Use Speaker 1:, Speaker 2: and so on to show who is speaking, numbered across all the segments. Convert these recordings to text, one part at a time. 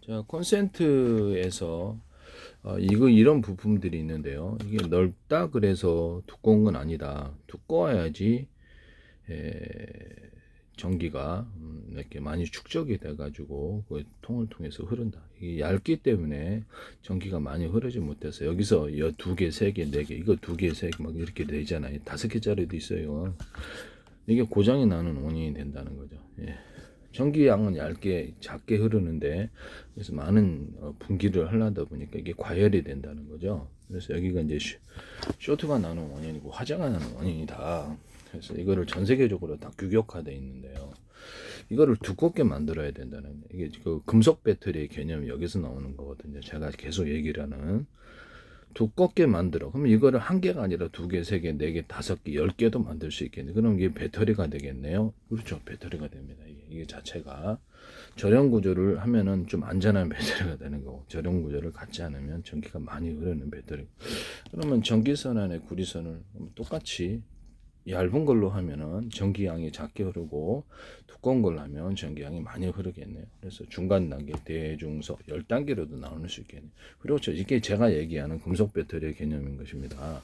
Speaker 1: 자, 콘센트에서 이거 이런 부품들이 있는데요. 이게 넓다 그래서 두꺼운 건 아니다. 두꺼워야지 에, 전기가 이렇게 많이 축적이 돼가지고 그 통을 통해서 흐른다. 이게 얇기 때문에 전기가 많이 흐르지 못해서 여기서 두 개, 세 개, 네 개, 이거 두 개, 세 개 막 이렇게 되잖아요. 다섯 개짜리도 있어요. 이게 고장이 나는 원인이 된다는 거죠. 예. 전기양은 얇게 작게 흐르는데 그래서 많은 분기를 하려다 보니까 이게 과열이 된다는 거죠. 그래서 여기가 이제 쇼트가 나는 원인이고 화재가 나는 원인이다. 그래서 이거를 전 세계적으로 다 규격화되어 있는데요. 이거를 두껍게 만들어야 된다는 이게 그 금속 배터리의 개념이 여기서 나오는 거거든요. 제가 계속 얘기를 하는 두껍게 만들어. 그럼 이거를 한 개가 아니라 두 개, 세 개, 네 개, 다섯 개, 10개도 만들 수 있겠네. 그럼 이게 배터리가 되겠네요. 그렇죠. 배터리가 됩니다. 이게 자체가 절연 구조를 하면은 좀 안전한 배터리가 되는 거고, 절연 구조를 갖지 않으면 전기가 많이 흐르는 배터리. 그러면 전기선 안에 구리선을 똑같이 얇은 걸로 하면은 전기양이 작게 흐르고 두꺼운 걸로 하면 전기양이 많이 흐르겠네요. 그래서 중간 단계, 대중소, 10단계로도 나눌 수 있겠네요. 그리고 이게 제가 얘기하는 금속 배터리의 개념인 것입니다.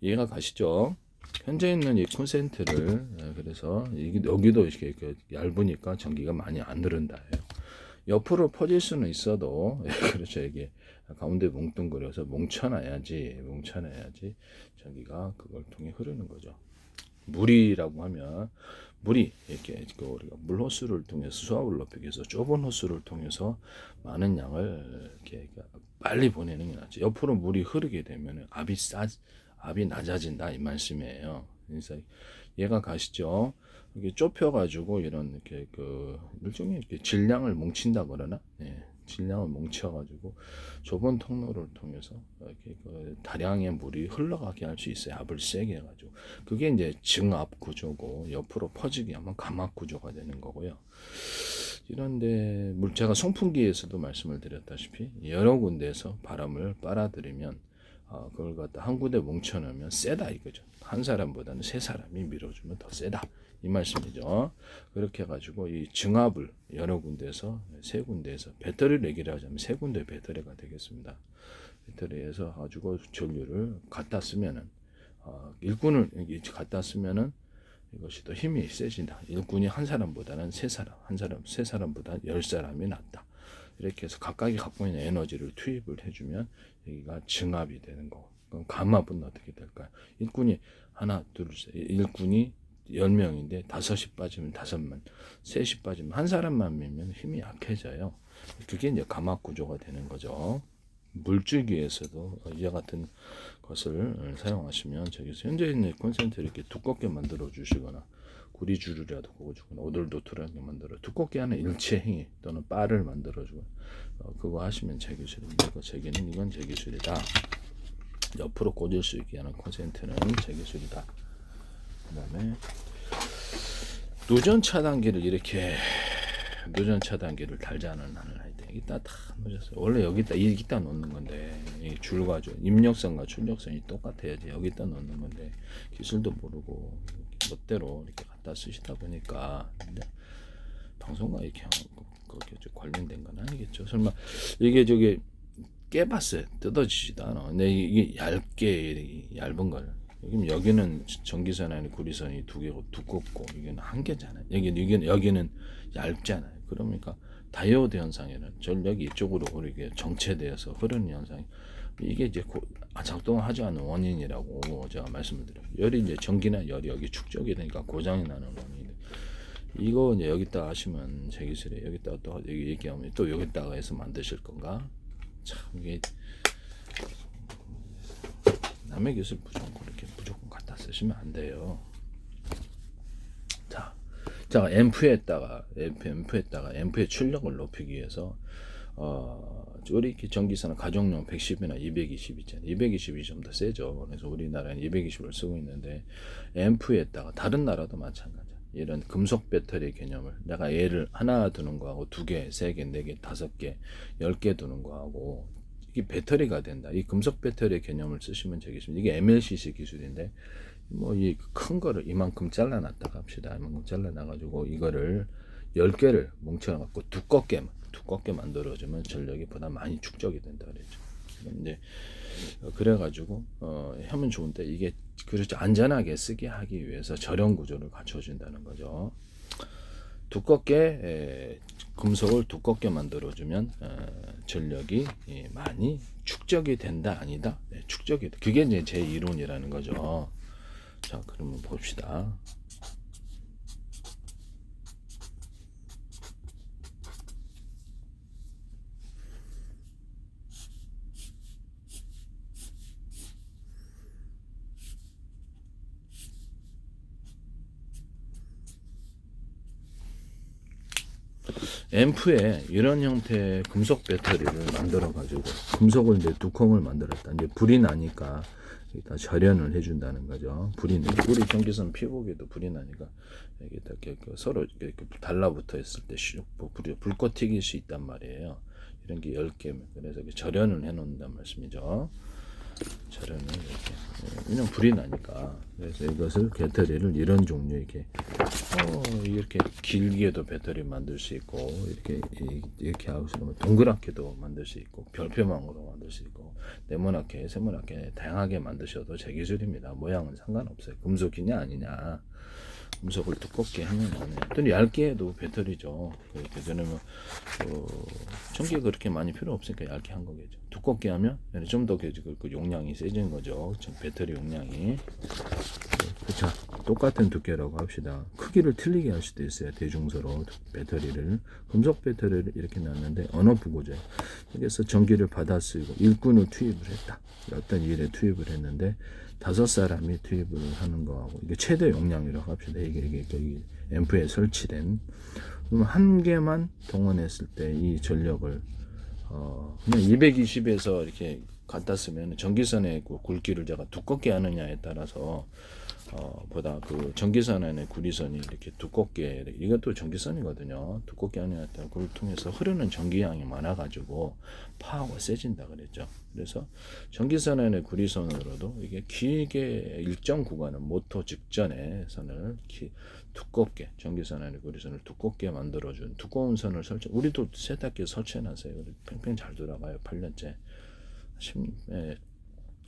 Speaker 1: 이해가 가시죠? 현재 있는 이 콘센트를 그래서 여기도 이렇게 얇으니까 전기가 많이 안 흐른다예요. 옆으로 퍼질 수는 있어도 그렇죠. 이게 가운데 뭉뚱그려서 뭉쳐놔야지 전기가 그걸 통해 흐르는 거죠. 물이라고 하면 물이 이렇게 우리가 물 호수를 통해서 수압을 높이기 위해서 좁은 호수를 통해서 많은 양을 이렇게 빨리 보내는 게 낫죠. 옆으로 물이 흐르게 되면 압이 낮아진다 이 말씀이에요. 그래서 얘가 가시죠. 이게 좁혀가지고 이런 이렇게 일종의 이렇게 질량을 뭉친다 그러나, 질량을 뭉쳐가지고 좁은 통로를 통해서 이렇게 다량의 물이 흘러가게 할 수 있어요. 압을 세게 해가지고 그게 이제 증압 구조고 옆으로 퍼지게 하면 감압 구조가 되는 거고요. 이런데 제가 송풍기에서도 말씀을 드렸다시피 여러 군데에서 바람을 빨아들이면 그걸 갖다 한 군데 뭉쳐놓으면 세다 이거죠. 한 사람보다는 세 사람이 밀어주면 더 세다 이 말씀이죠. 그렇게 해가지고 이 증압을 여러 군데에서 세 군데에서 배터리를 얘기를 하자면 세 군데 배터리가 되겠습니다. 배터리에서 가지고 전류를 갖다 쓰면은 일꾼을 갖다 쓰면은 이것이 더 힘이 세진다. 일꾼이 한 사람보다는 세 사람보다 10사람이 낫다. 이렇게 해서 각각이 갖고 있는 에너지를 투입을 해주면 여기가 증압이 되는 거고. 그럼 감압은 어떻게 될까요? 일꾼이 하나, 둘, 셋, 일꾼이 10명인데 5이 빠지면 5만, 3이 빠지면 한 사람만 밀면 힘이 약해져요. 그게 이제 감압 구조가 되는 거죠. 물줄기에서도 이와 같은 것을 사용하시면 저기서 현재 있는 콘센트 이렇게 두껍게 만들어 주시거나 구리줄이라도 꽂아주거나 오돌도돌하게 만들어 두껍게 하는 일체행위 또는 바를 만들어 주거나 그거 하시면 제 기술입니다. 이건 제 기술이다. 옆으로 꽂을 수 있게 하는 콘센트는 제 기술이다. 그 다음에 누전 차단기를 이렇게 누전 차단기를 달자는 나는 하여튼 여기다 다 놓으셨어요. 원래 여기다 놓는 건데 이 줄과 입력선과 출력선이 똑같아야지 여기다 놓는 건데 기술도 모르고 멋대로 이렇게 갖다 쓰시다 보니까 방송과 이렇게 그렇게 관련된 건 아니겠죠. 설마 이게 깨봤어요. 뜯어지지도 않아. 근데 이게 얇은 걸. 여기는 전기선 안에 구리선이 두 개고 두껍고 이건 한 개잖아요. 여기는 얇잖아요. 그러니까 다이오드 현상에는 전력이 이쪽으로 흐르게 정체되어서 흐르는 현상이 이게 이제 작동하지 않는 원인이라고 제가 말씀을 드려요. 열이 이제 전기나 열이 여기 축적이 되니까 고장이 나는 원인. 이거 이제 여기다 하시면 제 기술에 여기다가 또 얘기하면 또 여기다가 해서 만드실 건가? 참 이게 남의 기술 무조건 갖다 쓰시면 안 돼요. 자, 앰프에다가 앰프의 출력을 높이기 위해서 우리 전기선은 가정용 110이나 220 있잖아요. 220이 좀 더 세죠. 그래서 우리나라는 220을 쓰고 있는데 앰프에다가 다른 나라도 마찬가지야. 이런 금속 배터리 개념을 내가 얘를 하나 두는 거하고 2개, 3개, 4개, 5개, 10개 두는 거하고 이게 배터리가 된다. 이 금속 배터리 개념을 쓰시면 되겠습니다. 이게 MLCC 기술인데 이 큰 거를 이만큼 잘라놨다가 합시다. 이만큼 잘라놔가지고 이거를 10개를 뭉쳐갖고 두껍게 두껍게 만들어주면 전력이 보다 많이 축적이 된다 그랬죠. 근데 그래가지고 하면 좋은데 이게 그렇죠. 안전하게 쓰게 하기 위해서 절연 구조를 갖춰준다는 거죠. 두껍게 금속을 두껍게 만들어주면 전력이 많이 축적이 된다 아니다. 네, 축적이 그게 이제 제 이론이라는 거죠. 자, 그러면 봅시다. 앰프에 이런 형태의 금속 배터리를 만들어 가지고 금속을 이제 두콩을 만들었다. 이제 불이 나니까 여기다 절연을 해준다는 거죠. 불이 나 우리 전기선 피고기도 불이 나니까 여기다 이렇게 서로 이렇게 달라붙어 있을 때 불꽃 튀길 수 있단 말이에요. 이런 게 10개 그래서 절연을 해놓는단 말씀이죠. 절연을 이렇게 그냥 불이 나니까 그래서 이것을 배터리를 이런 종류 이렇게 길게도 배터리 만들 수 있고 이렇게 하고 있으면 동그랗게도 만들 수 있고 별표망으로 만들 수 있고 네모나게 세모나게 다양하게 만드셔도 제 기술입니다. 모양은 상관없어요. 금속이냐 아니냐 금속을 두껍게 하면 또 얇게 해도 배터리죠. 그렇게 되면 전기가 그렇게 많이 필요 없으니까 얇게 한 거겠죠. 두껍게 하면 좀 더 그 용량이 세진 거죠. 배터리 용량이. 그렇죠. 똑같은 두께라고 합시다. 크기를 틀리게 할 수도 있어요. 대중서로 배터리를 금속 배터리를 이렇게 놨는데 언어프 구조 여기서 전기를 받아 쓰고 일꾼을 투입을 했다. 어떤 일에 투입을 했는데 5사람이 투입을 하는 거하고 이게 최대 용량이라고 합시다. 이게 앰프에 설치된 그러면 한 개만 동원했을 때 이 전력을 그냥 220에서 이렇게 갖다 쓰면 전기선의 굵기를 제가 두껍게 하느냐에 따라서 보다 그 전기선 안에 구리선이 이렇게 두껍게 이것도 전기선이거든요. 두껍게 하느냐에 따라 그걸 통해서 흐르는 전기량이 많아가지고 파워가 세진다 그랬죠. 그래서 전기선 안에 구리선으로도 이게 길게 일정 구간은 모터 직전에 선을 두껍게 전기선 안에 구리선을 두껍게 만들어준 두꺼운 선을 설치. 우리도 세탁기에 설치해놨어요. 팽팽 잘 돌아가요. 8년째.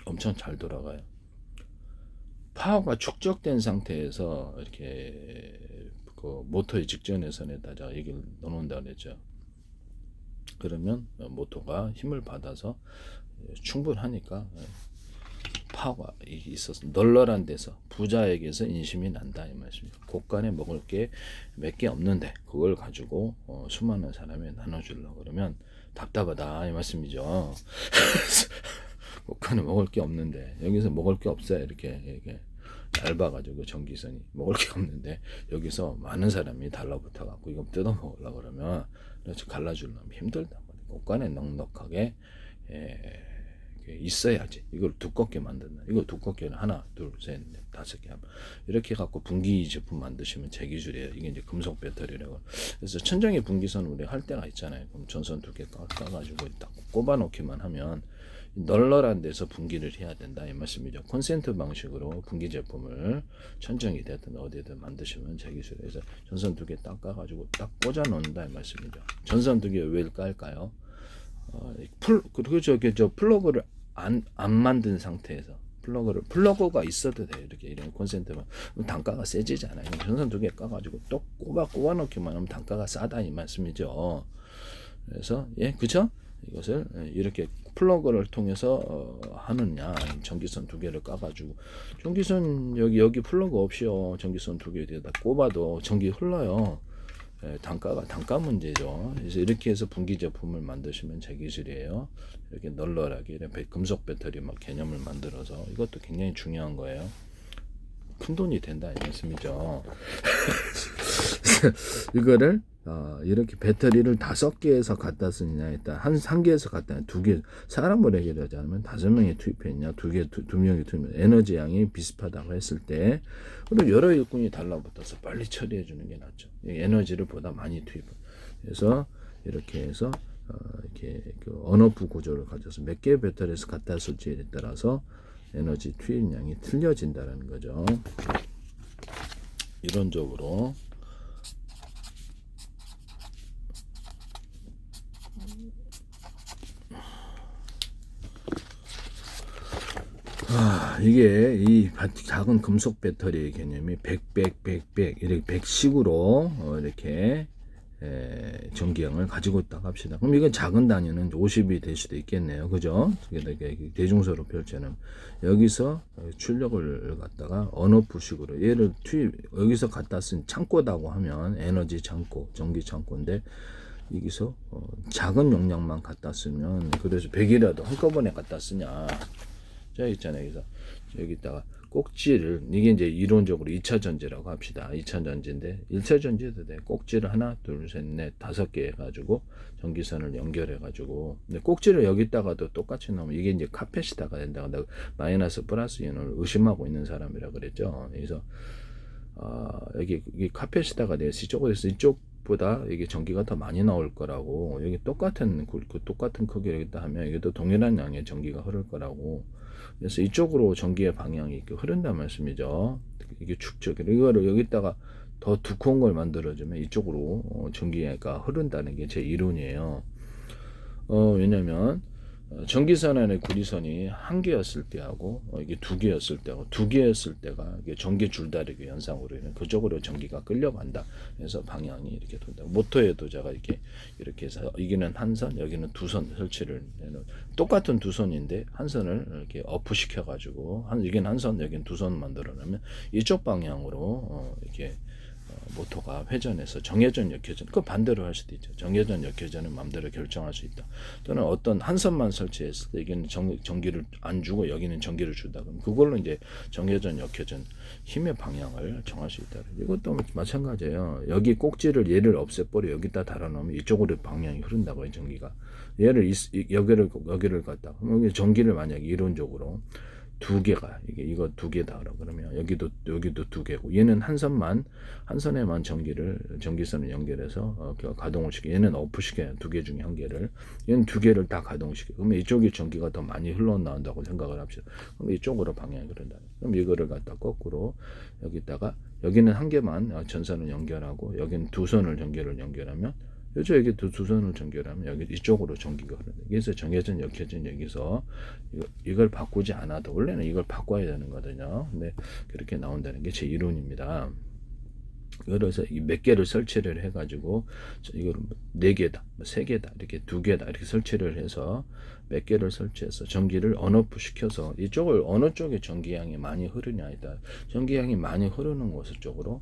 Speaker 1: 엄청 잘 돌아가요. 파워가 축적된 상태에서 이렇게 그 모터의 직전의 선에다 이걸 넣어놓는다 그랬죠. 그러면 모터가 힘을 받아서 충분하니까 파워가 있어서 널널한 데서 부자에게서 인심이 난다 이 말씀이죠. 곳간에 먹을 게 몇 개 없는데 그걸 가지고 수많은 사람에 나눠주려고 그러면 답답하다 이 말씀이죠. 곳간에 먹을 게 없는데 여기서 먹을 게 없어요. 이렇게 얇아가지고 전기선이 먹을 게 없는데 여기서 많은 사람이 달라붙어 갖고 이거 뜯어 먹으려고 그러면 갈라주려면 힘들다. 곳간에 넉넉하게 있어야지. 이걸 두껍게 만든다. 이거 두껍게는 하나, 둘, 셋, 넷, 5개 하면 이렇게 갖고 분기 제품 만드시면 제 기술이에요. 이게 이제 금속 배터리라고. 그래서 천정의 분기선 우리 할 때가 있잖아요. 그럼 전선 2개 까가지고 딱 꼽아 놓기만 하면 널널한 데서 분기를 해야 된다 이 말씀이죠. 콘센트 방식으로 분기 제품을 천정이 되든 어디든 만드시면 제 기술에서 전선 2개 딱 까가지고 딱 꽂아 놓는다 이 말씀이죠. 전선 2개 왜 깔까요? 그리고 저 플러그를 안 만든 상태에서 플러그가 있어도 돼요. 이렇게 이런 콘센트만 단가가 세지잖아요. 전선 2개 까가지고 또 꼽아 놓기만 하면 단가가 싸다 이 말씀이죠. 그래서 그쵸? 이것을 이렇게 플러그를 통해서 하느냐 전기선 2개를 까가지고 전기선 여기 플러그 없이요 전기선 2개에다 꼽아도 전기 흘러요. 단가 문제죠. 그래서 이렇게 해서 분기 제품을 만드시면 제 기술이에요. 이렇게 널널하게 이런 금속 배터리 막 개념을 만들어서 이것도 굉장히 중요한 거예요. 큰 돈이 된다 이 말씀이죠. 이거를 이렇게 배터리를 5개에서 갖다 쓰느냐에 따라 한 개에서 갖다 2개 사람을 해결하지 않으면 5명이 투입했냐 2명이 투입했냐 에너지 양이 비슷하다고 했을 때 그리고 여러 일꾼이 달라붙어서 빨리 처리해 주는 게 낫죠. 에너지를 보다 많이 투입. 그래서 이렇게 해서 이렇게 그 언어프 구조를 가져서 몇 개의 배터리에서 갖다 쓸지에 따라서 에너지 투입량이 틀려진다는 거죠. 이론적으로 이게 이 작은 금속 배터리의 개념이 100 이렇게 100식으로 이렇게 전기량을 가지고 있다고 합시다. 그럼 이건 작은 단위는 50이 될 수도 있겠네요. 그죠? 대중소로 펼쳐는 여기서 출력을 갖다가 언오프식으로 얘를 여기서 갖다 쓴 창고다고 하면 에너지 창고, 전기 창고인데 여기서 작은 용량만 갖다 쓰면 그래서 100이라도 한꺼번에 갖다 쓰냐. 자, 있잖아요. 그래서 여기다가 꼭지를, 이게 이제 이론적으로 2차 전지라고 합시다. 2차 전지인데 1차 전지도 돼. 꼭지를 하나, 둘, 셋, 넷, 5개 해가지고 전기선을 연결해가지고, 근데 꼭지를 여기다가도 똑같이 넣으면 이게 이제 카펫이다가 된다고, 내가 마이너스 플러스 이온을 의심하고 있는 사람이라 그랬죠. 그래서 여기 카펫이다가 내가 이쪽으로 해서 이쪽보다 이게 전기가 더 많이 나올 거라고, 여기 똑같은 크기를 여기다 하면 여기도 동일한 양의 전기가 흐를 거라고. 그래서 이쪽으로 전기의 방향이 이렇게 흐른다는 말씀이죠. 이게 축적이 이거를 여기다가 더 두꺼운 걸 만들어주면 이쪽으로 전기가 흐른다는 게 제 이론이에요. 왜냐면 전기선 안에 구리선이 한 개였을 때하고 이게 두 개였을 때하고, 두 개였을 때가 이게 전기 줄다리기 현상으로 인해 그쪽으로 전기가 끌려간다. 그래서 방향이 이렇게 돈다. 모터에도 제가 이렇게 해서 여기는 한 선, 여기는 두 선 설치를 해놓은, 똑같은 두 선인데 한 선을 이렇게 어프 시켜가지고 여기는 한 선, 여기는 두 선 만들어놓으면 이쪽 방향으로 이렇게 모터가 회전해서 정회전, 역회전, 그 반대로 할 수도 있죠. 정회전, 역회전은 마음대로 결정할 수 있다. 또는 어떤 한 선만 설치했을 때 여기는 전기를 안 주고 여기는 전기를 준다. 그럼 그걸로 이제 정회전, 역회전 힘의 방향을 정할 수 있다. 이것도 마찬가지예요. 여기 꼭지를 얘를 없애버려 여기다 달아놓으면 이쪽으로 방향이 흐른다고요. 전기가. 얘를 여기를 갖다 그럼 전기를 만약에 이론적으로 두 개가 이거 두 개다 그러면 여기도 두 개고, 얘는 한 선에만 전기선을 연결해서 가동을 시켜. 얘는 오프 시켜요. 두 개 중에 한 개를, 얘는 두 개를 다 가동시켜. 그러면 이쪽이 전기가 더 많이 흘러나온다고 생각을 합시다. 그럼 이쪽으로 방향이 그런다. 그럼 이거를 갖다 거꾸로 여기다가, 여기는 한 개만 전선을 연결하고 여기는 두 선을 연결하면 여기 두 선을 연결하면 여기 이쪽으로 전기가 흐른다. 그래서 정회전, 역회전 여기서 이걸 바꾸지 않아도 원래는 이걸 바꿔야 되는 거거든요. 근데 그렇게 나온다는 게 제 이론입니다. 그래서 몇 개를 설치를 해가지고 이걸 4개다, 3개다, 이렇게 2개다 이렇게 설치를 해서 몇 개를 설치해서 전기를 언오프 시켜서 이쪽을 어느 쪽에 전기량이 많이 흐르냐에 따라 전기량이 많이 흐르는 곳 쪽으로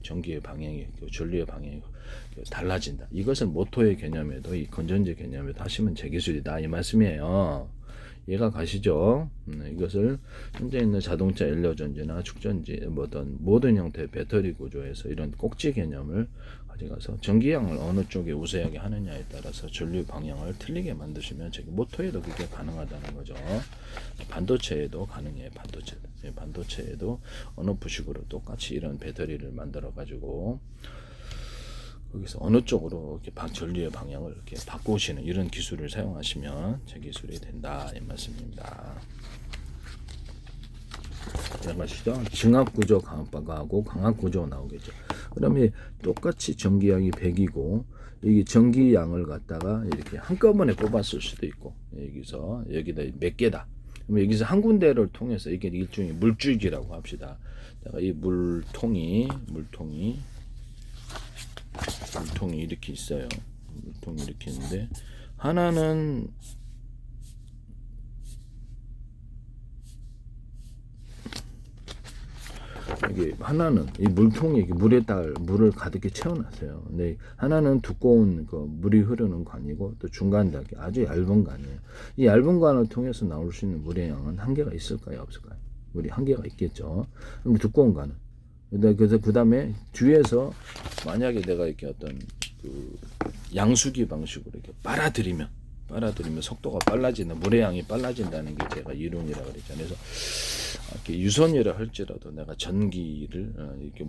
Speaker 1: 전기의 방향이, 전류의 방향이 달라진다. 이것은 모터의 개념에도 이 건전지 개념에도 하시면 제 기술이다 이 말씀이에요. 이해가 가시죠? 이것을 현재 있는 자동차 연료전지나 축전지 모든 형태의 배터리 구조에서 이런 꼭지 개념을 가져가서 전기량을 어느 쪽에 우세하게 하느냐에 따라서 전류 방향을 틀리게 만드시면 모터에도 그게 가능하다는 거죠. 반도체에도 가능해요. 반도체에도 어느 부식으로 똑같이 이런 배터리를 만들어 가지고 거기서 어느 쪽으로 이렇게 전류의 방향을 이렇게 바꾸시는 이런 기술을 사용하시면 제 기술이 된다 이 말씀입니다. 아시죠? 증합구조 강압하고 강압구조 나오겠죠. 그러면 똑같이 전기량이 100이고 여기 전기량을 갖다가 이렇게 한꺼번에 뽑았을 수도 있고, 여기다 몇 개다. 그럼 여기서 한 군데를 통해서 이게 일종의 물줄기라고 합시다. 이 물통이 이렇게 있어요. 물통이 이렇게 있는데 하나는 이 물통이 물을 가득히 채워놨어요. 근데 하나는 두꺼운 물이 흐르는 관이고 또 중간 단계 아주 얇은 관이에요. 이 얇은 관을 통해서 나올 수 있는 물의 양은 한계가 있을까요, 없을까요? 물이 한계가 있겠죠. 그럼 두꺼운 관은. 그래서 그 다음에 뒤에서 만약에 내가 이렇게 어떤 양수기 방식으로 이렇게 빨아들이면 속도가 빨라지는, 물의 양이 빨라진다는 게 제가 이론이라고 그랬잖아요. 그래서 이렇게 유선이라 할지라도 내가 전기를 이렇게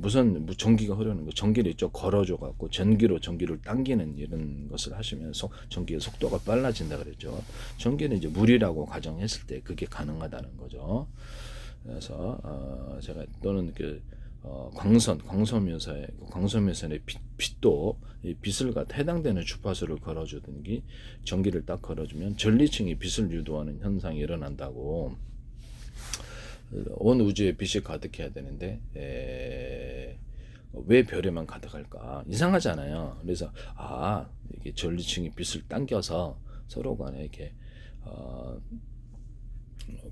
Speaker 1: 전기가 흐르는 거, 전기를 이쪽 걸어줘 갖고 전기로 전기를 당기는 이런 것을 하시면서 전기의 속도가 빨라진다 그랬죠. 전기는 이제 물이라고 가정했을 때 그게 가능하다는 거죠. 그래서 제가 또는 광섬유선의 빛도 이 빛을 갖다 해당되는 주파수를 걸어주든지 전기를 딱 걸어주면 전리층이 빛을 유도하는 현상이 일어난다고. 온 우주에 빛이 가득해야 되는데 왜 별에만 가득할까? 이상하잖아요. 그래서 이게 전리층이 빛을 당겨서 서로 간에 이렇게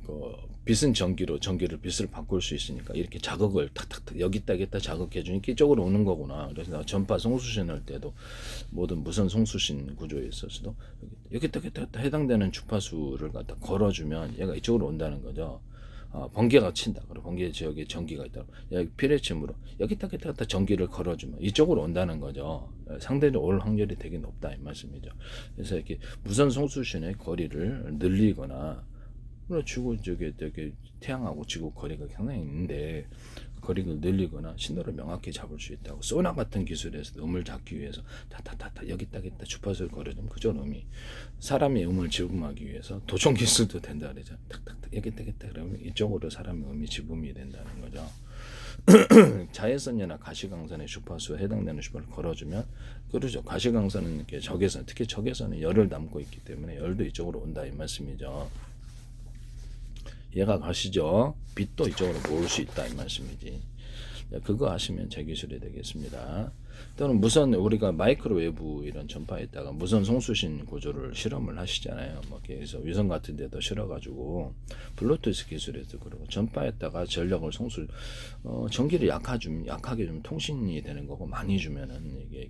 Speaker 1: 그 빛은 전기로 전기를 빛을 바꿀 수 있으니까 이렇게 자극을 탁탁탁 여기다 자극해 주니까 이쪽으로 오는 거구나. 그래서 전파 송수신 할 때도 모든 무선 송수신 구조에 있어서도 여기다 해당되는 주파수를 갖다 걸어주면 얘가 이쪽으로 온다는 거죠. 번개가 친다. 그리고 번개 지역에 전기가 있다. 피레침으로 여기다 전기를 걸어주면 이쪽으로 온다는 거죠. 상대적으로 올 확률이 되게 높다 이 말씀이죠. 그래서 이렇게 무선 송수신의 거리를 늘리거나 지구 저기 태양하고 지구 거리가 상당히 있는데 거리를 늘리거나 신호를 명확히 잡을 수 있다고. 소나 같은 기술에서 음을 잡기 위해서 타타타타 여기다 주파수를 걸어주면 그저 음이 사람의 음을 지음하기 위해서 도청 기술도 된다 그러죠. 탁탁탁 여기다 그러면 이쪽으로 사람의 음이 지음이 된다는 거죠. 자외선이나 가시광선의 주파수에 해당되는 주파수를 걸어주면 그러죠. 가시광선은 이렇게 적외선, 특히 적외선은 열을 담고 있기 때문에 열도 이쪽으로 온다 이 말씀이죠. 얘가 가시죠. 빛도 이쪽으로 모을 수 있다 이 말씀이지. 그거 하시면 제 기술이 되겠습니다. 또는 무선 우리가 마이크로웨이브 이런 전파에다가 무선 송수신 구조를 실험을 하시잖아요. 뭐 그래서 위성 같은 데도 실어가지고 블루투스 기술에도 그러고 전파에다가 전력을 전기를 약하게 좀 통신이 되는 거고 많이 주면은 이게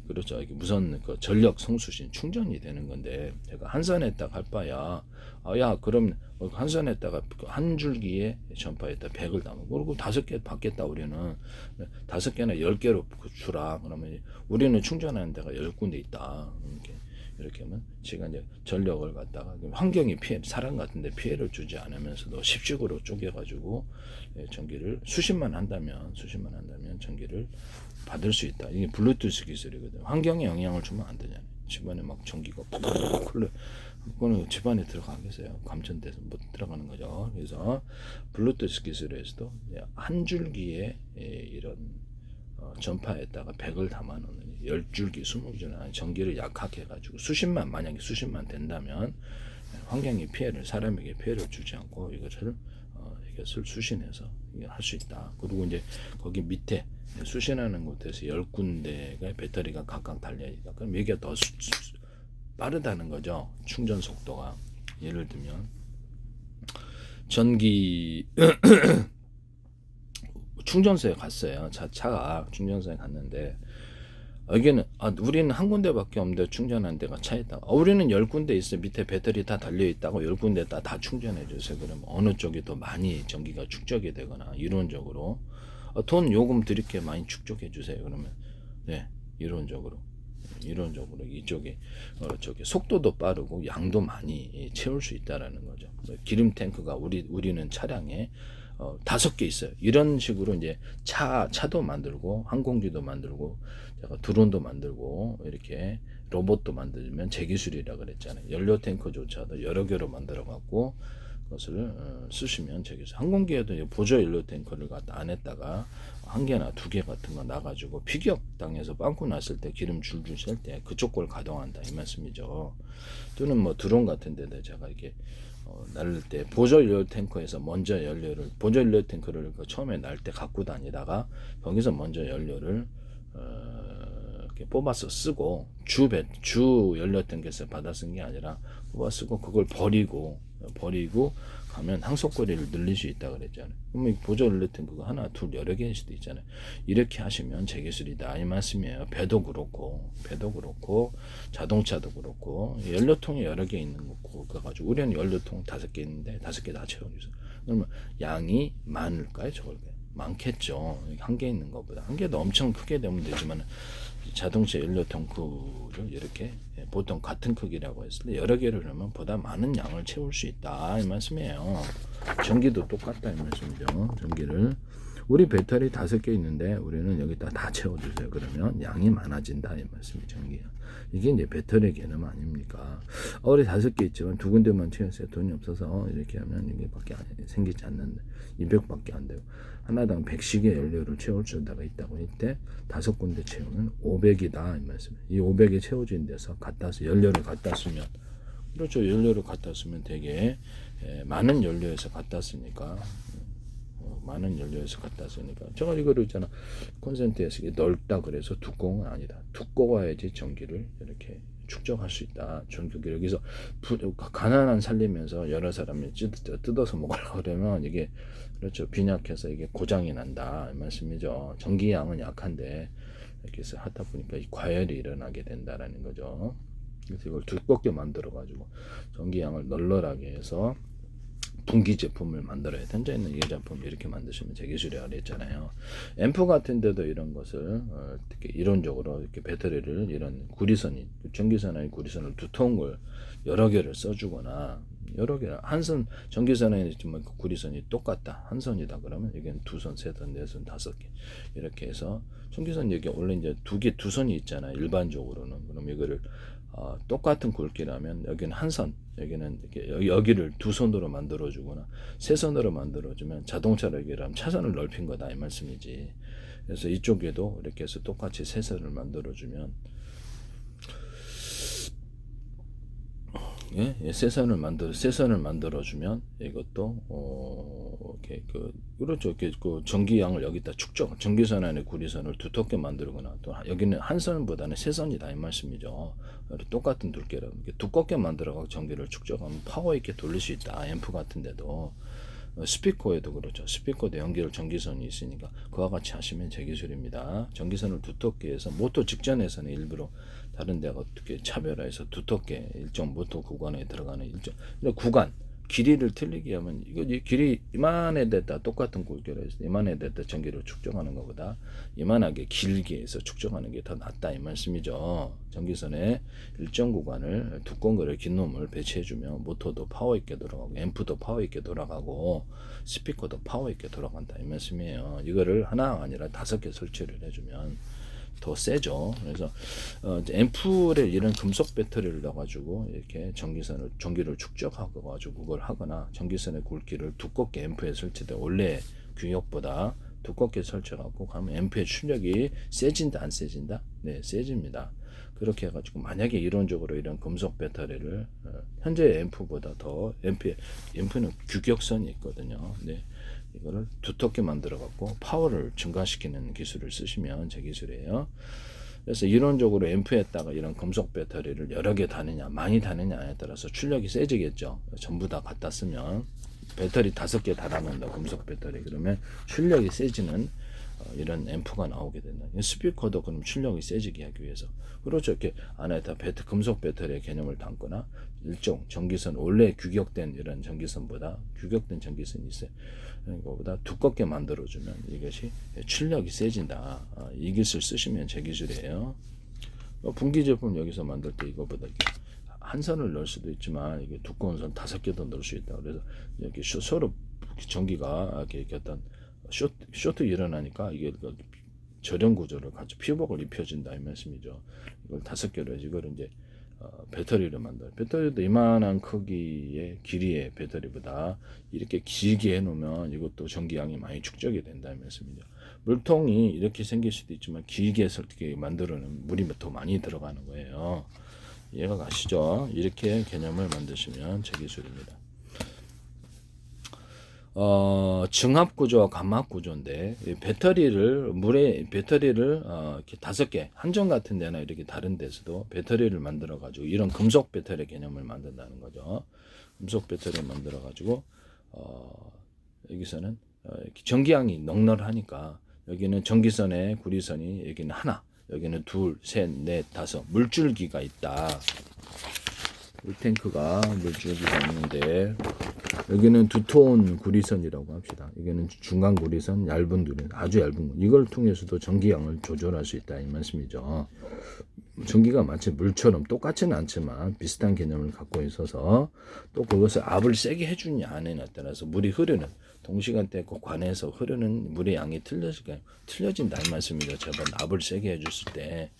Speaker 1: 그렇죠. 이게 무선 그 전력 송수신 충전이 되는 건데 제가 한선에다가 할 바야 그럼 한선에다가 한 줄기에 전파에다 100을 담고 그리고 5개 받겠다. 우리는 5개나 10개로 주라. 그러면 우리는 충전하는 데가 10군데 있다. 이렇게 하면 제가 이제 전력을 갖다가 환경이 사람 같은데 피해를 주지 않으면서도 10식으로 쪼개가지고 전기를 수십만 한다면 전기를 받을 수 있다. 이게 블루투스 기술이거든. 환경에 영향을 주면 안 되잖아요. 집안에 막 전기가 푹 흘러. 그거는 집안에 들어가겠어요. 감전돼서 못 들어가는 거죠. 그래서 블루투스 기술에서도 한 줄기에 이런 전파에다가 100을 담아놓는 10줄기, 20줄기 전기를 약하게 해가지고 만약에 수십만 된다면 환경에 사람에게 피해를 주지 않고 이것을 수신해서 할 수 있다. 그리고 이제 거기 밑에 수신하는 곳에서 10군데가 배터리가 각각 달려있다. 그럼 이게 더 빠르다는 거죠. 충전 속도가. 예를 들면 전기 충전소에 갔어요. 차가 충전소에 갔는데 여기는 우리는 한 군데밖에 없는데 충전한 데가 차 있다고. 우리는 10군데 있어. 밑에 배터리 다 달려 있다고 10군데 다 충전해 주세요. 그러면 어느 쪽이 더 많이 전기가 축적이 되거나 이론적으로 돈 요금 드릴게 많이 축적해 주세요. 그러면 이론적으로 이쪽에 속도도 빠르고 양도 많이 채울 수 있다라는 거죠. 기름 탱크가 우리는 차량에 5개 있어요. 이런 식으로 이제 차도 만들고 항공기도 만들고 제가 드론도 만들고 이렇게 로봇도 만들면 제 기술이라 그랬잖아요. 연료 탱크조차도 여러 개로 만들어 갖고 그것을 쓰시면 제 기술. 항공기에도 보조 연료 탱크를 안에다가 1개나 2개 같은 거 놔가지고 피격 당해서 빵꾸 났을 때 기름 줄줄 셀 때 그쪽 걸 가동한다 이 말씀이죠. 또는 뭐 드론 같은 데도 제가 이렇게 날릴 때 보조 연료 탱크에서 먼저 보조 연료 탱크를 처음에 날 때 갖고 다니다가 거기서 먼저 연료를 이렇게 뽑아서 쓰고 주 연료 탱크에서 받아 쓴 게 아니라 뽑아 쓰고 그걸 버리고 가면 항속거리를 늘릴 수 있다 그랬잖아요. 그러면 보조 연료 탱크가 하나, 둘, 여러 개일 수도 있잖아요. 이렇게 하시면 제 기술이다 이 말씀이에요. 배도 그렇고 자동차도 그렇고 연료통이 여러 개 있는 거고 그래가지고 우리는 연료통 5개 있는데 5개 다 채워주세요. 그러면 양이 많을까요? 적을까요? 많겠죠. 1개 있는 것보다. 1개도 엄청 크게 되면 되지만 자동차 연료 탱크를 이렇게 보통 같은 크기라고 했을 때 여러 개를 넣으면 보다 많은 양을 채울 수 있다 이 말씀이에요. 전기도 똑같다 이 말씀이죠. 전기를 우리 배터리 5개 있는데 우리는 여기다 다 채워주세요. 그러면 양이 많아진다 이 말씀이 전기야. 이게 이제 배터리 개념 아닙니까? 우리 5개 있지만 2군데만 채웠어요. 돈이 없어서 이렇게 하면 이게밖에 생기지 않는데 200밖에 안 돼요. 하나당 100씩의 연료를 채울 수가 있다고 했대 5군데 채우면 500이다 이 말씀. 이 500에 채워진 데서 연료를 갖다 쓰면 그렇죠. 연료를 갖다 쓰면 되게 많은 연료에서 갖다 쓰니까 많은 연료에서 갖다 쓰니까 제가 이거를 있잖아 콘센트에서 이게 넓다 그래서 두꺼운 건 아니다. 두꺼워야지 전기를 이렇게 축적할 수 있다. 전기 여기서 가난한 살리면서 여러 사람이 뜯어서 먹으려고 그러면 이게 그렇죠. 빈약해서 이게 고장이 난다 이 말씀이죠. 전기량은 약한데 이렇게 해서 하다 보니까 이 과열이 일어나게 된다라는 거죠. 그래서 이걸 두껍게 만들어 가지고 전기량을 널널하게 해서 분기 제품을 만들어야 된다. 있는 이 제품 이렇게 만드시면 제기술이라고 했잖아요. 앰프 같은 데도 이런 것을 이렇게 이론적으로 이렇게 배터리를 이런 구리선이 전기선의 구리선을 두터운 걸 여러 개를 써주거나 여러 개 한선 전기선에 있지만 그 구리선이 똑같다 한 선이다 그러면 여기는 두 선, 세 선, 네 선, 다섯 개 이렇게 해서 전기선 여기 원래 이제 두 선이 있잖아요. 일반적으로는 그럼 이거를 똑같은 굵기라면 여기는 한 선, 여기는 이렇게 여기를 두 선으로 만들어주거나 세 선으로 만들어주면 자동차로 여기라면 차선을 넓힌 거다 이 말씀이지. 그래서 이쪽에도 이렇게 해서 똑같이 세 선을 만들어주면 세 선을 만들어주면 이것도 이렇게 그렇죠. 이렇게 그 전기량을 여기다 축적, 전기선 안에 구리선을 두텁게 만들거나 또 여기는 한 선보다는 세 선이다 이 말씀이죠. 똑같은 두께로 두껍게 만들어서 전기를 축적하면 파워 있게 돌릴 수 있다. 앰프 같은데도 스피커에도 그렇죠. 스피커도 연결 전기선이 있으니까 그와 같이 하시면 제 기술입니다. 전기선을 두텁게 해서 모터 직전에서는 일부러 다른 데가 어떻게 차별화해서 두텁게 일정 모터 구간에 들어가는 일정 구간 길이를 틀리게 하면 이거 길이 이만해 됐다 똑같은 굵기로 해서 이만해 됐다 전기를 축적하는 것보다 이만하게 길게 해서 축적하는 게 더 낫다 이 말씀이죠. 전기선에 일정 구간을 두꺼운 거를 긴 놈을 배치해주면 모터도 파워 있게 돌아가고 앰프도 파워 있게 돌아가고 스피커도 파워 있게 돌아간다 이 말씀이에요. 이거를 하나가 아니라 5개 설치를 해주면 더 세죠. 그래서 앰플에 이런 금속 배터리를 넣어가지고 이렇게 전기를 축적하고 가지고 그걸 하거나 전기선의 굵기를 두껍게 앰프에 설치돼 원래 규격보다 두껍게 설치하고 가면 앰프의 출력이 세진다 안 세진다? 네, 세집니다. 그렇게 해가지고 만약에 이론적으로 이런 금속 배터리를 현재 앰프보다 더 앰프는 규격선이 있거든요. 네. 이거를 두텁게 만들어 갖고 파워를 증가시키는 기술을 쓰시면 제 기술이에요. 그래서 이론적으로 앰프에다가 이런 금속 배터리를 여러 개 다느냐 많이 다느냐에 따라서 출력이 세지겠죠. 전부 다 갖다 쓰면 배터리 5개 달아놓는다 금속 배터리 그러면 출력이 세지는 이런 앰프가 나오게 된다. 스피커도 그럼 출력이 세지게 하기 위해서 그렇죠. 이렇게 안에다 금속 배터리의 개념을 담거나 일종 전기선 원래 규격된 이런 전기선보다 규격된 전기선이 있어요. 이거보다 두껍게 만들어주면 이것이 출력이 세진다. 이 기술 쓰시면 제 기술이에요. 분기 제품 여기서 만들 때 이거보다 한 선을 넣을 수도 있지만 이게 두꺼운 선 5개도 넣을 수 있다. 그래서 이렇게 서로 전기가 이렇게 어떤 쇼트 일어나니까 이게 절연 구조를 가지고 피복을 입혀준다 이 말씀이죠. 이걸 5개로 해서 이걸 이제 배터리를 만들어요. 배터리도 이만한 크기의 길이의 배터리보다 이렇게 길게 해놓으면 이것도 전기량이 많이 축적이 된다 이 말씀이죠. 물통이 이렇게 생길 수도 있지만 길게 설득하게 만들어는 물이 더 많이 들어가는 거예요. 이해가 가시죠? 이렇게 개념을 만드시면 제 기술입니다. 증합 구조와 감압 구조인데 배터리를 이렇게 5개 한정 같은 데나 이렇게 다른 데서도 배터리를 만들어 가지고 이런 금속 배터리 개념을 만든다는 거죠. 금속 배터리를 만들어 가지고 여기서는 전기량이 넉넉하니까 여기는 전기선에 구리선이 여기는 하나 여기는 둘, 셋, 넷, 다섯 물줄기가 있다. 물탱크가 물줄기가 있는데 여기는 두터운 구리선이라고 합시다. 여기는 중간 구리선, 얇은 구리선, 아주 얇은 거. 이걸 통해서도 전기량을 조절할 수 있다 이 말씀이죠. 전기가 마치 물처럼 똑같지는 않지만 비슷한 개념을 갖고 있어서 또 그것을 압을 세게 해주냐 안 해냐에 따라서 물이 흐르는 동시간대에 그 관에서 흐르는 물의 양이 틀려진다 이 말씀이죠. 저번 압을 세게 해줬을 때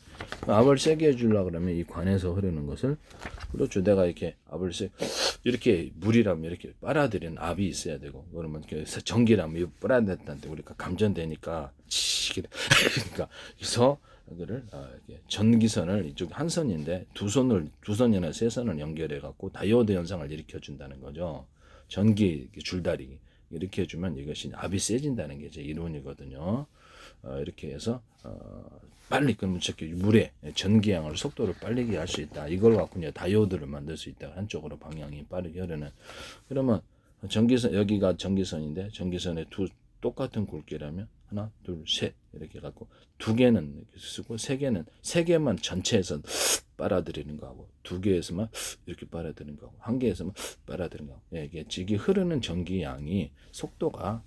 Speaker 1: 압을 세게 해주려고 그러면 이 관에서 흐르는 것을 그렇죠. 내가 이렇게 압을 이렇게 물이라면 이렇게 빨아들이는 압이 있어야 되고 그러면 전기라면 빨아들였다는데 우리가 감전되니까 치게 그러니까 그래서 이거를 이렇게 전기선을 이쪽 한 선인데 두 선이나 세 선을 연결해 갖고 다이오드 현상을 일으켜 준다는 거죠. 전기 줄다리기 이렇게 해주면 이것이 압이 세진다는 게 제 이론이거든요. 이렇게 해서 빨리 그러면 저기 물에 전기양을 속도를 빠르게 할 수 있다. 이걸 갖고 이제 다이오드를 만들 수 있다. 한쪽으로 방향이 빠르게 흐르는. 그러면 전기선 여기가 전기선인데 전기선에 두 똑같은 굵기라면 하나, 둘, 셋 이렇게 갖고 두 개는 이렇게 쓰고 세 개만 전체에서 빨아들이는 거하고 두 개에서만 이렇게 빨아들이는 거하고 한 개에서만 빨아들이는 거하고 이게 흐르는 전기 양이 속도가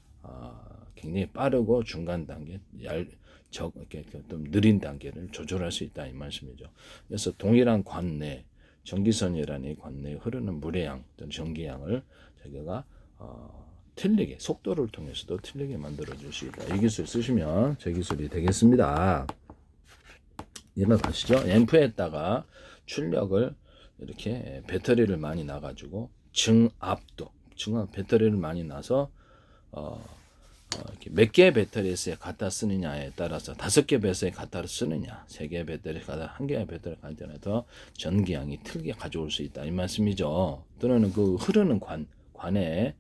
Speaker 1: 굉장히 빠르고 중간 단계 이렇게 좀 느린 단계를 조절할 수 있다 이 말씀이죠. 그래서 동일한 관내 전기선이라는 관내에 흐르는 물의 양, 전기양을 자기가 틀리게 속도를 통해서도 틀리게 만들어 줄 수 있다. 이 기술 쓰시면 제 기술이 되겠습니다. 이해가 가시죠? 앰프에다가 출력을 이렇게 배터리를 많이 놔가지고 증압 배터리를 많이 놔서 이렇게 몇 개의 배터리에 갖다 쓰느냐에 따라서 5개 배터리에 갖다 쓰느냐, 3개의 배터리에 갖다 1개의 배터리에 갖다 더 전기양이 틀게 가져올 수 있다 이 말씀이죠. 또는 그 흐르는 관의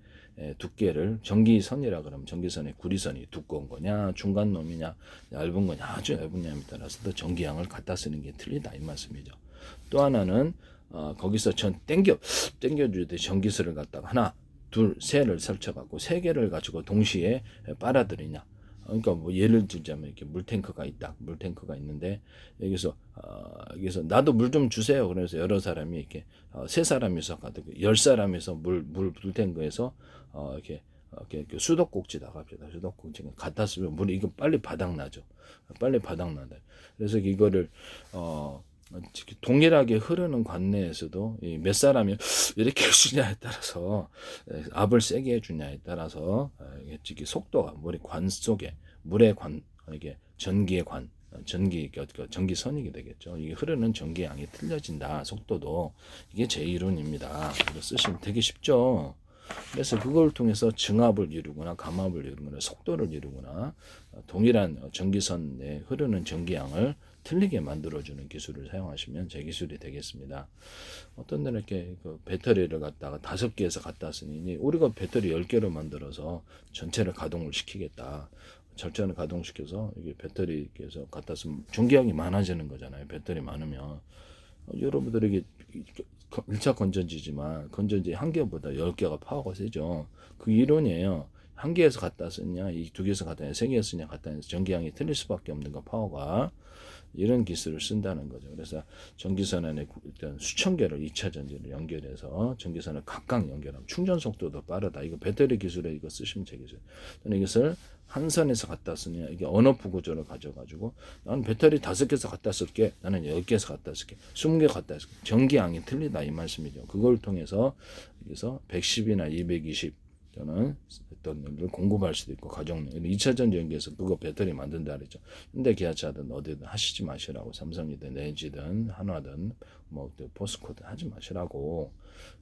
Speaker 1: 두께를 전기선이라 그러면 전기선의 구리선이 두꺼운 거냐, 중간 놈이냐, 얇은 거냐, 아주 얇은냐에 따라서도 전기양을 갖다 쓰는 게 틀리다 이 말씀이죠. 또 하나는 거기서 땡겨주듯이 전기선을 갖다가 하나, 둘, 셋을 설쳐갖고 3개를 가지고 동시에 빨아들이냐. 그러니까 뭐 예를 들자면 이렇게 물탱크가 있는데 여기서 나도 물 좀 주세요. 그래서 여러 사람이 이렇게 3사람이서 가득 10사람이서 물탱크에서 이렇게 수도꼭지다 갑시다. 수도꼭지가 갖다 쓰면 물이 이거 빨리 바닥나죠. 빨리 바닥나다. 그래서 이거를 동일하게 흐르는 관내에서도 몇 사람이 이렇게 해주냐에 따라서 압을 세게 해주냐에 따라서 속도가 물의 관 이게 전기의 전기선이게 되겠죠. 이게 흐르는 전기양이 틀려진다. 속도도 이게 제 이론입니다. 이거 쓰시면 되게 쉽죠. 그래서 그걸 통해서 증압을 이루거나 감압을 이루거나 속도를 이루거나 동일한 전기선에 흐르는 전기양을 틀리게 만들어주는 기술을 사용하시면 제 기술이 되겠습니다. 어떤 데는 이렇게 배터리를 갖다가 5개에서 갖다 쓰니 우리가 배터리 10개로 만들어서 전체를 가동을 시키겠다. 전체를 가동시켜서 이게 배터리에서 갖다 쓰면 전기양이 많아지는 거잖아요. 배터리 많으면 여러분들에게 1차 건전지지만 건전지 1개보다 10개가 파워가 세죠. 그 이론이에요. 1개에서 갖다 쓰냐, 이 2개에서 갖다 쓰냐, 3개에서 쓰냐, 갖다 쓰냐, 전기양이 틀릴 수밖에 없는 거 파워가. 이런 기술을 쓴다는 거죠. 그래서 전기선 안에 일단 수천 개를 2차 전지를 연결해서 전기선을 각각 연결하면 충전 속도도 빠르다. 이거 배터리 기술에 이거 쓰시면 되겠어요. 이것을 한 선에서 갖다 쓰냐, 이게 언오프 구조를 가져가지고 나는 배터리 5개에서 갖다 쓸게, 나는 10개에서 갖다 쓸게, 20개 갖다 쓸게. 전기양이 틀리다 이 말씀이죠. 그걸 통해서 여기서 110이나 220 또는 어떤 걸 공급할 수도 있고 가정용 2차 전지연기에서 그거 배터리 만든다 그랬죠. 근데 기아차든 어디든 하시지 마시라고. 삼성이든 LG든 한화든 뭐 포스코든 하지 마시라고.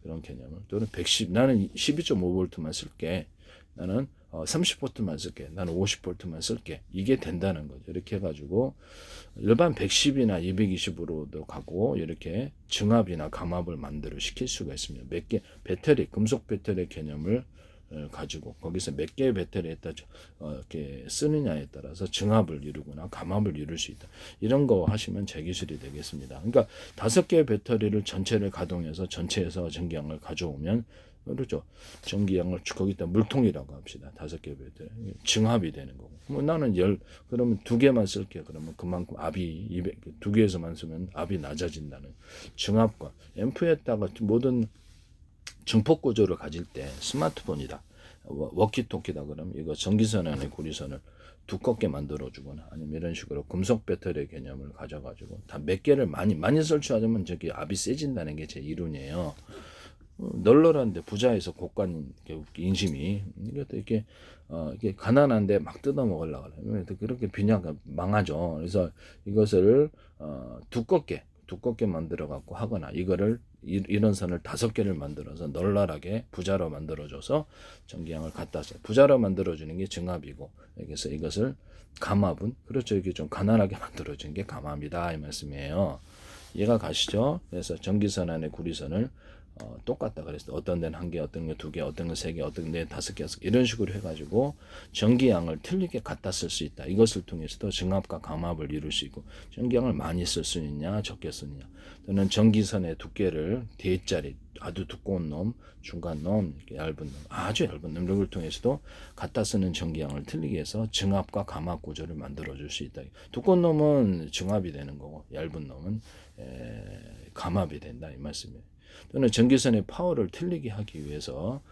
Speaker 1: 그런 개념을. 또는 110 나는 12.5V만 쓸게. 나는 30V만 쓸게. 나는 50V만 쓸게. 이게 된다는 거죠. 이렇게 해가지고 일반 110이나 220으로도 가고 이렇게 증압이나 감압을 만들어 시킬 수가 있습니다. 몇 개 배터리, 금속 배터리 개념을 가지고 거기서 몇 개의 배터리에 따라 이렇게 쓰느냐에 따라서 증압을 이루거나 감압을 이룰 수 있다. 이런 거 하시면 제 기술이 되겠습니다. 그러니까 5개의 배터리를 전체를 가동해서 전체에서 전기양을 가져오면 그렇죠. 전기양을 거기다 물통이라고 합시다. 5개의 배터리 증압이 되는 거고. 뭐 나는 그러면 2개만 쓸게. 그러면 그만큼 압이 2개에서만 쓰면 압이 낮아진다는 증압과 앰프에다가 모든 증폭 구조를 가질 때 스마트폰이다, 워키토키다 그러면 이거 전기선 안에 구리선을 두껍게 만들어주거나 아니면 이런 식으로 금속 배터리 개념을 가져가지고 다 몇 개를 많이 설치하자면 저기 압이 세진다는 게 제 이론이에요. 널널한데 부자에서 고관 인심이 이것도 이렇게 이게 가난한데 막 뜯어 먹으려고 해요. 그렇게 빈야가 망하죠. 그래서 이것을 두껍게 만들어 갖고 하거나 이거를 이런 선을 5개를 만들어서 널널하게 부자로 만들어줘서 전기양을 갖다 써요. 부자로 만들어주는 게 증압이고, 여기서 이것을 감압은, 그렇죠, 이게 좀 가난하게 만들어주는 게 감압이다 이 말씀이에요. 이해가 가시죠? 그래서 전기선 안에 구리선을 똑같다 그랬어요. 어떤 데는 1개, 어떤 게 2개, 어떤 건 3개, 어떤 데 5개, 6개 이런 식으로 해가지고 전기양을 틀리게 갖다 쓸 수 있다. 이것을 통해서도 증압과 감압을 이룰 수 있고, 전기양을 많이 쓸 수 있냐, 적게 쓰느냐. 또는 전기선의 두께를 대짜리, 아주 두꺼운 놈, 중간 놈, 얇은 놈, 아주 얇은 놈 이걸 통해서도 갖다 쓰는 전기양을 틀리게 해서 증압과 감압 구조를 만들어줄 수 있다. 두꺼운 놈은 증압이 되는 거고, 얇은 놈은 감압이 된다 이 말씀이에요. 또는 전기선의 파워를 틀리게 하기 위해서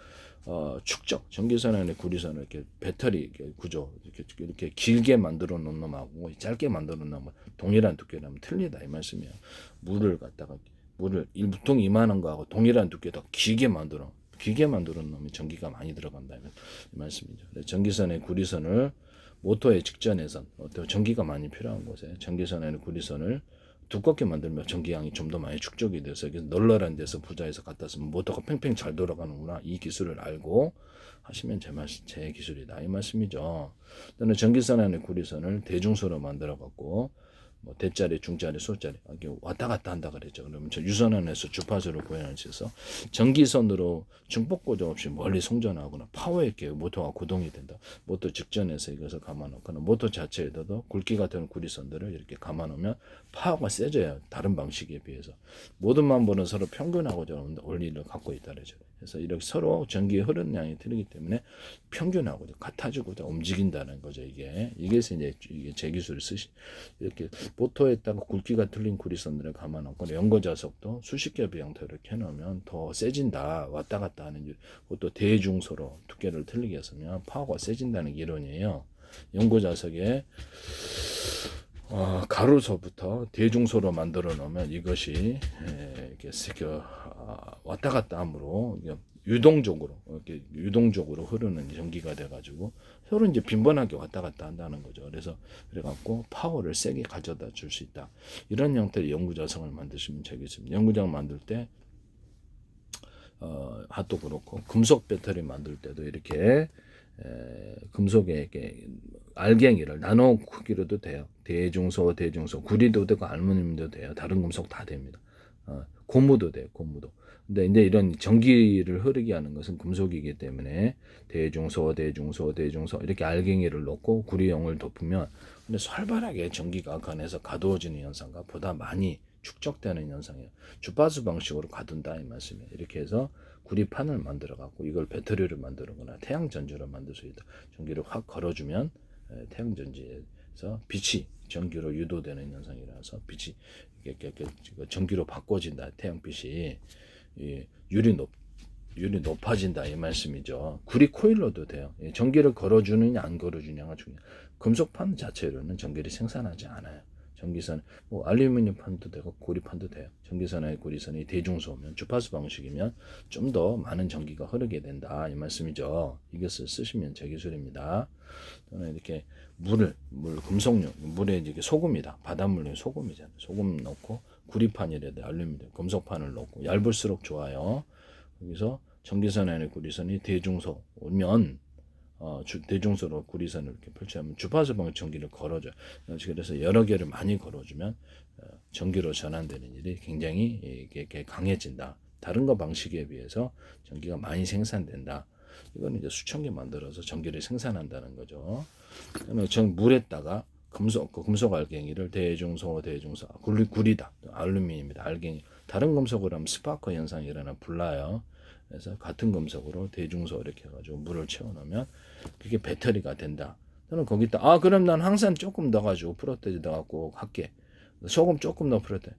Speaker 1: 축적, 전기선 안에 구리선을 이렇게 배터리 구조 이렇게 길게 만들어 놓은 놈하고 짧게 만들어 놓은 놈은 동일한 두께라면 틀리다 이 말씀이에요. 물을 갖다가 물을 보통 이만한 거하고 동일한 두께 더 길게 만들어 놓으면 전기가 많이 들어간다 이 말씀이죠. 전기선의 구리선을 모터의 직전에선 전기가 많이 필요한 곳에 전기선 안에 구리선을 두껍게 만들면 전기양이 좀 더 많이 축적이 돼서 널널한 데서 부자에서 갖다 쓰면 모터가 팽팽 잘 돌아가는구나. 이 기술을 알고 하시면 제 기술이다 이 말씀이죠. 또는 전기선 안에 구리선을 대중소로 만들어 갖고 뭐 대짜리, 중짜리, 소짜리 왔다 갔다 한다 그랬죠. 그러면 저 유선 안에서 주파수를 구현해서 전기선으로 중폭 고정 없이 멀리 송전하거나 파워 있게 모터가 구동이 된다. 모터 직전에서 이것을 감아놓거나 모터 자체에도 굵기가 되는 구리선들을 이렇게 감아놓으면 파워가 세져요. 다른 방식에 비해서. 모든 만물은 서로 평균하고자 하는 원리를 갖고 있다 그러죠. 그래서 이렇게 서로 전기의 흐르는 양이 틀리기 때문에 평균하고 같아지고자 움직인다는 거죠. 이게서 이제 제 기술을 이렇게 모터에다가 굵기가 틀린 구리선들을 감아놓고 연거자석도 수십 겹의 형태로 켜놓으면 더 세진다. 왔다 갔다 하는 그것도 대중소로 두께를 틀리게 했으면 파워가 세진다는 이론이에요. 연거자석에 가로소부터 대중소로 만들어 놓으면 이것이 이렇게 왔다 갔다 함으로 유동적으로 흐르는 전기가 돼가지고 서로 이제 빈번하게 왔다 갔다 한다는 거죠. 그래갖고 파워를 세게 가져다 줄 수 있다. 이런 형태의 연구자성을 만드시면 되겠습니다. 연구장 만들 때 핫도 그렇고 금속 배터리 만들 때도 이렇게 금속에 이렇게 알갱이를 나노 크기로도 돼요. 대중소, 구리도 되고 알루미늄도 돼요. 다른 금속 다 됩니다. 고무도 돼요. 고무도. 근데 이제 이런 전기를 흐르게 하는 것은 금속이기 때문에 대중소 이렇게 알갱이를 넣고 구리형을 덮으면 근데 활발하게 전기가 관에서 가두어지는 현상과 보다 많이 축적되는 현상이에요. 주파수 방식으로 가둔다 이 말씀이에요. 이렇게 해서 구리판을 만들어 갖고 이걸 배터리를 만들거나 태양 전지로 만들 수 있다. 전기를 확 걸어주면 태양 전지에서 빛이 전기로 유도되는 현상이라서 빛이 전기로 바꿔진다. 태양빛이 율이 높아진다 이 말씀이죠. 구리 코일러도 돼요. 전기를 걸어주느냐 안 걸어주냐가 중요해요. 금속판 자체로는 전기를 생산하지 않아요. 전기선 알루미늄 판도 되고 구리판도 돼요. 전기선의 구리선이 대중소면 주파수 방식이면 좀 더 많은 전기가 흐르게 된다 이 말씀이죠. 이것을 쓰시면 제 기술입니다. 또는 이렇게 금속류 물에 이제 소금이다. 바닷물에 소금이잖아요. 소금 넣고 구리판이라도 알루미늄 금속판을 넣고 얇을수록 좋아요. 여기서 전기선 안에 구리선이 대중소면 대중소로 구리선을 이렇게 펼치면 주파수 방식 전기를 걸어줘요. 그래서 여러 개를 많이 걸어주면 전기로 전환되는 일이 굉장히 강해진다. 다른 거 방식에 비해서 전기가 많이 생산된다. 이건 이제 수천 개 만들어서 전기를 생산한다는 거죠. 그러면 물에다가 금속 알갱이를 대중소, 구리다, 알루미늄이다, 알갱이. 다른 금속으로 하면 스파크 현상이 일어나 불나요. 그래서 같은 금속으로 대중소 이렇게 해가지고 물을 채워놓으면 그게 배터리가 된다. 저는 거기다 그럼 난 항상 조금 넣어가지고 프로테지 넣어갖고 할게. 소금 조금 넣어 프로테.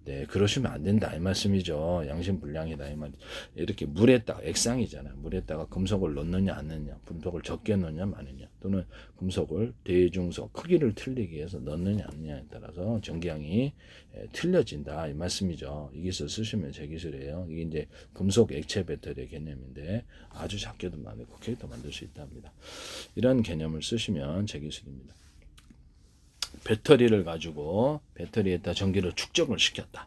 Speaker 1: 네, 그러시면 안 된다 이 말씀이죠. 양심불량이다 이 말. 이렇게 물에다가 액상이잖아요. 물에다가 금속을 넣느냐 안 넣느냐, 금속을 적게 넣느냐 많느냐, 또는 금속을 대중소 크기를 틀리기 위해서 넣느냐 안 넣느냐에 따라서 전기양이 틀려진다 이 말씀이죠. 이 기술 쓰시면 제 기술이에요. 이게 이제 금속 액체 배터리의 개념인데 아주 작게도 만들고 크게도 만들 수 있답니다. 이런 개념을 쓰시면 제 기술입니다. 배터리를 가지고 배터리에다 전기를 축적을 시켰다.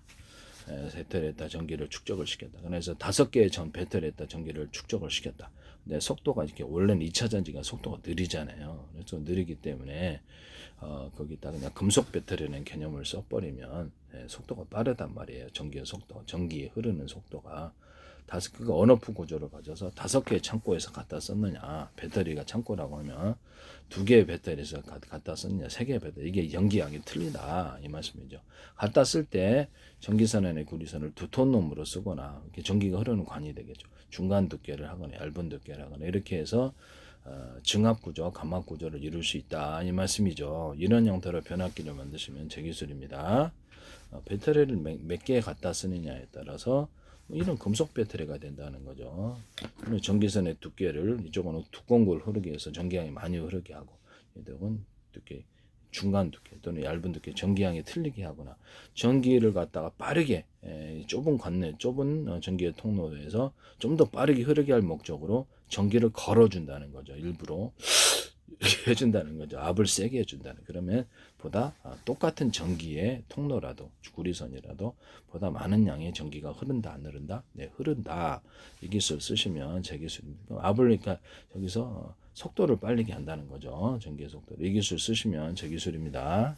Speaker 1: 배터리에다 전기를 축적을 시켰다. 그래서 5개의 전 배터리에다 전기를 축적을 시켰다. 근데 속도가 이렇게 원래는 2차 전지가 속도가 느리잖아요. 그래서 느리기 때문에 거기다 그냥 금속 배터리라는 개념을 써버리면 속도가 빠르단 말이에요. 전기의 속도, 전기 흐르는 속도가. 그거 언오프 구조를 가져서 5개의 창고에서 갖다 썼느냐, 배터리가 창고라고 하면 2개의 배터리에서 갖다 썼느냐, 3개의 배터리, 이게 연기양이 틀리다 이 말씀이죠. 갖다 쓸 때 전기선의 구리선을 2톤 놈으로 쓰거나 이렇게 전기가 흐르는 관이 되겠죠. 중간 두께를 하거나 얇은 두께를 하거나 이렇게 해서 증합 구조, 감압 구조를 이룰 수 있다 이 말씀이죠. 이런 형태로 변압기를 만드시면 제 기술입니다. 배터리를 몇 개 갖다 쓰느냐에 따라서 이런 금속 배터리가 된다는 거죠. 전기선의 두께를 이쪽은 두꺼운 걸 흐르게 해서 전기양이 많이 흐르게 하고, 이쪽은 두께, 중간 두께 또는 얇은 두께, 전기양이 틀리게 하거나, 전기를 갖다가 빠르게 좁은 관내, 좁은 전기의 통로에서 좀 더 빠르게 흐르게 할 목적으로 전기를 걸어준다는 거죠. 일부러 이렇게 해준다는 거죠. 압을 세게 해준다는. 그러면 보다 똑같은 전기의 통로라도 구리선이라도 보다 많은 양의 전기가 흐른다 안 흐른다? 네, 흐른다. 이 기술 쓰시면 제 기술입니다. 압을 그러니까 여기서 속도를 빨리게 한다는 거죠. 전기의 속도를. 이 기술 쓰시면 제 기술입니다.